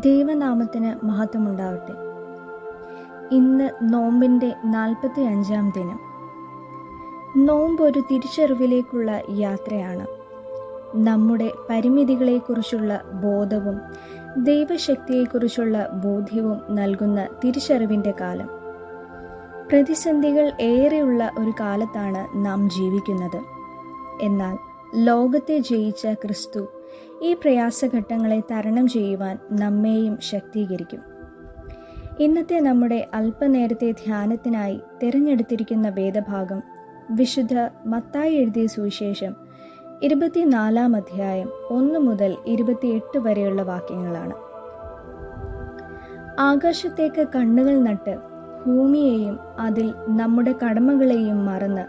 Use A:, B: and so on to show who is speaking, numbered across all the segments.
A: ദൈവനാമത്തിന് മഹത്വമുണ്ടാവട്ടെ. ഇന്ന് നോമ്പിൻ്റെ 45-ാം ദിനം. നോമ്പ് ഒരു തിരിച്ചറിവിലേക്കുള്ള യാത്രയാണ്. നമ്മുടെ പരിമിതികളെക്കുറിച്ചുള്ള ബോധവും ദൈവശക്തിയെക്കുറിച്ചുള്ള ബോധ്യവും നൽകുന്ന തിരിച്ചറിവിൻ്റെ കാലം. പ്രതിസന്ധികൾ ഏറെയുള്ള ഒരു കാലത്താണ് നാം ജീവിക്കുന്നത്. എന്നാൽ ലോകത്തെ ജയിച്ച ക്രിസ്തു ഈ പ്രയാസഘട്ടങ്ങളെ തരണം ചെയ്യുവാൻ നമ്മെയും ശക്തീകരിക്കും. ഇന്നത്തെ നമ്മുടെ അല്പനേരത്തെ ധ്യാനത്തിനായി തിരഞ്ഞെടുത്തിരിക്കുന്ന വേദഭാഗം വിശുദ്ധ മത്തായി എഴുതിയ സുവിശേഷം 24-ാം അധ്യായം 1 മുതൽ 28 വരെയുള്ള വാക്യങ്ങളാണ്. ആകാശത്തേക്ക് കണ്ണുകൾ നട്ട് ഭൂമിയെയും അതിൽ നമ്മുടെ കടമകളെയും മറന്ന്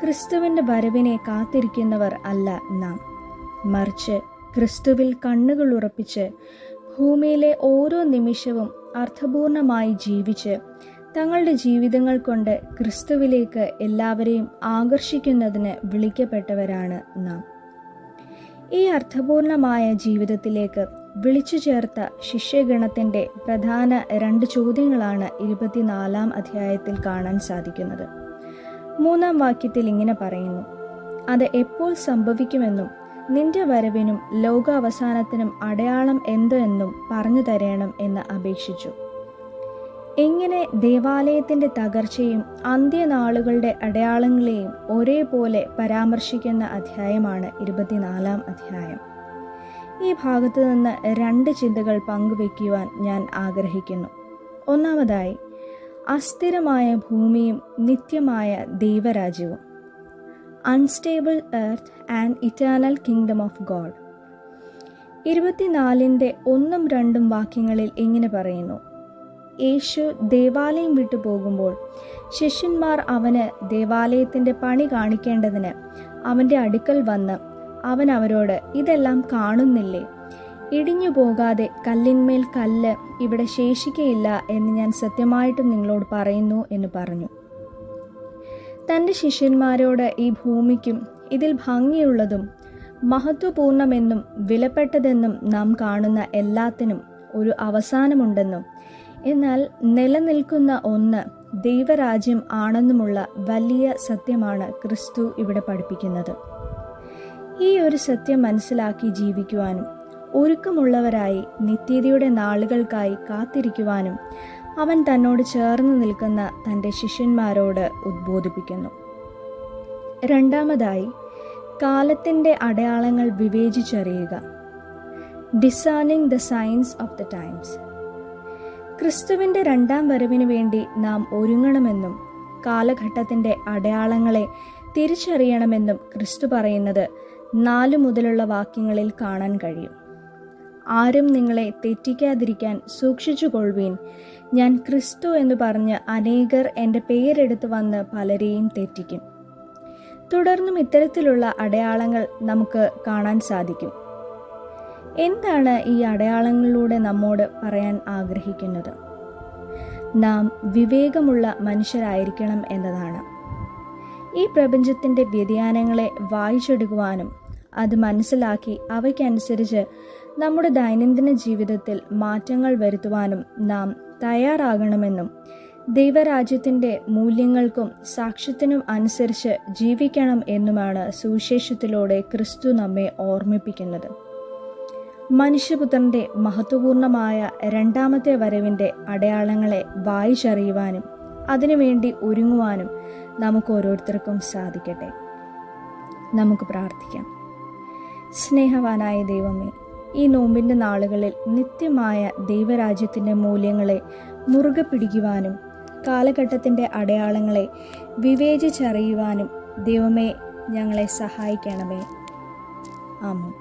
A: ക്രിസ്തുവിൻ്റെ വരവിനെ കാത്തിരിക്കുന്നവർ അല്ല നാം. മറിച്ച് ക്രിസ്തുവിൽ കണ്ണുകൾ ഉറപ്പിച്ച് ഭൂമിയിലെ ഓരോ നിമിഷവും അർത്ഥപൂർണമായി ജീവിച്ച് തങ്ങളുടെ ജീവിതങ്ങൾ കൊണ്ട് ക്രിസ്തുവിലേക്ക് എല്ലാവരെയും ആകർഷിക്കുന്നതിന് വിളിക്കപ്പെട്ടവരാണ് നാം. ഈ അർത്ഥപൂർണമായ ജീവിതത്തിലേക്ക് വിളിച്ചു ചേർത്ത ശിഷ്യഗണത്തിൻ്റെ പ്രധാന 2 ചോദ്യങ്ങളാണ് 24-ാം അധ്യായത്തിൽ കാണാൻ സാധിക്കുന്നത്. 3-ാം വാക്യത്തിൽ ഇങ്ങനെ പറയുന്നു: അത് എപ്പോൾ സംഭവിക്കുമെന്നും നിന്റെ വരവിനും ലോകാവസാനത്തിനും അടയാളം എന്തെന്നും പറഞ്ഞു തരേണം എന്ന് അപേക്ഷിച്ചു. ഇങ്ങനെ ദേവാലയത്തിൻ്റെ തകർച്ചയും അന്ത്യനാളുകളുടെ അടയാളങ്ങളെയും ഒരേപോലെ പരാമർശിക്കുന്ന അധ്യായമാണ് 24-ാം അധ്യായം. ഈ ഭാഗത്തു നിന്ന് 2 ചിന്തകൾ പങ്കുവയ്ക്കുവാൻ ഞാൻ ആഗ്രഹിക്കുന്നു. ഒന്നാമതായി, അസ്ഥിരമായ ഭൂമിയും നിത്യമായ ദൈവരാജ്യവും. Unstable earth and eternal kingdom of God. 24-ന്റെ 1-2 വാക്യങ്ങളിൽ ഇങ്ങനെ പറയുന്നു: യേശു ദേവാലയം വിട്ടു പോകുമ്പോൾ ശിഷ്യന്മാർ അവന് ദേവാലയത്തിൻ്റെ പണി കാണിക്കേണ്ടതിന് അവൻ്റെ അടുക്കൽ വന്ന് അവൻ അവരോട്, ഇതെല്ലാം കാണുന്നില്ലേ? ഇടിഞ്ഞു പോകാതെ കല്ലിന്മേൽ കല്ല് ഇവിടെ ശേഷിക്കയില്ല എന്ന് ഞാൻ സത്യമായിട്ടും നിങ്ങളോട് പറയുന്നു എന്ന് പറഞ്ഞു. തൻ്റെ ശിഷ്യന്മാരോട് ഈ ഭൂമിക്കും ഇതിൽ ഭംഗിയുള്ളതും മഹത്വപൂർണമെന്നും വിലപ്പെട്ടതെന്നും നാം കാണുന്ന എല്ലാത്തിനും ഒരു അവസാനമുണ്ടെന്നും എന്നാൽ നിലനിൽക്കുന്ന ഒന്ന് ദൈവരാജ്യം ആണെന്നുമുള്ള വലിയ സത്യമാണ് ക്രിസ്തു ഇവിടെ പഠിപ്പിക്കുന്നത്. ഈ ഒരു സത്യം മനസ്സിലാക്കി ജീവിക്കുവാനും ഒരുക്കമുള്ളവരായി നിത്യതയുടെ നാളുകൾക്കായി കാത്തിരിക്കുവാനും അവൻ തന്നോട് ചേർന്ന് നിൽക്കുന്ന തൻ്റെ ശിഷ്യന്മാരോട് ഉദ്ബോധിപ്പിക്കുന്നു. രണ്ടാമതായി, കാലത്തിൻ്റെ അടയാളങ്ങൾ വിവേചിച്ചറിയുക. Discerning the signs of the times. ക്രിസ്തുവിൻ്റെ 2-ാം വരവിന് വേണ്ടി നാം ഒരുങ്ങണമെന്നും കാലഘട്ടത്തിൻ്റെ അടയാളങ്ങളെ തിരിച്ചറിയണമെന്നും ക്രിസ്തു പറയുന്നത് 4 മുതലുള്ള വാക്യങ്ങളിൽ കാണാൻ കഴിയും. ആരും നിങ്ങളെ തെറ്റിക്കാതിരിക്കാൻ സൂക്ഷിച്ചുകൊള്ളുവീൻ. ഞാൻ ക്രിസ്തു എന്ന് പറഞ്ഞ് അനേകർ എൻ്റെ പേരെടുത്ത് വന്ന് പലരെയും തെറ്റിക്കും. തുടർന്നും ഇത്തരത്തിലുള്ള അടയാളങ്ങൾ നമുക്ക് കാണാൻ സാധിക്കും. എന്താണ് ഈ അടയാളങ്ങളിലൂടെ നമ്മോട് പറയാൻ ആഗ്രഹിക്കുന്നത്? നാം വിവേകമുള്ള മനുഷ്യരായിരിക്കണം എന്നതാണ്. ഈ പ്രപഞ്ചത്തിൻ്റെ വ്യതിയാനങ്ങളെ വായിച്ചെടുക്കുവാനും അത് മനസ്സിലാക്കി അവയ്ക്കനുസരിച്ച് നമ്മുടെ ദൈനംദിന ജീവിതത്തിൽ മാറ്റങ്ങൾ വരുത്തുവാനും നാം തയ്യാറാകണമെന്നും ദൈവരാജ്യത്തിൻ്റെ മൂല്യങ്ങൾക്കും സാക്ഷ്യത്തിനും അനുസരിച്ച് ജീവിക്കണം എന്നുമാണ് സുവിശേഷത്തിലൂടെ ക്രിസ്തു നമ്മെ ഓർമ്മിപ്പിക്കുന്നത്. മനുഷ്യപുത്രൻ്റെ മഹത്വപൂർണമായ 2-ാമത്തെ വരവിൻ്റെ അടയാളങ്ങളെ വായിച്ചറിയുവാനും അതിനുവേണ്ടി ഒരുങ്ങുവാനും നമുക്ക് ഓരോരുത്തർക്കും സാധിക്കട്ടെ. നമുക്ക് പ്രാർത്ഥിക്കാം. സ്നേഹവാനായ ദൈവമേ, ഈ നോമ്പിൻ്റെ നാളുകളിൽ നിത്യമായ ദൈവരാജ്യത്തിൻ്റെ മൂല്യങ്ങളെ മുറുകെ പിടിക്കുവാനും കാലഘട്ടത്തിൻ്റെ അടയാളങ്ങളെ വിവേചിച്ചറിയുവാനും ദൈവമേ ഞങ്ങളെ സഹായിക്കണമേ. ആമേൻ.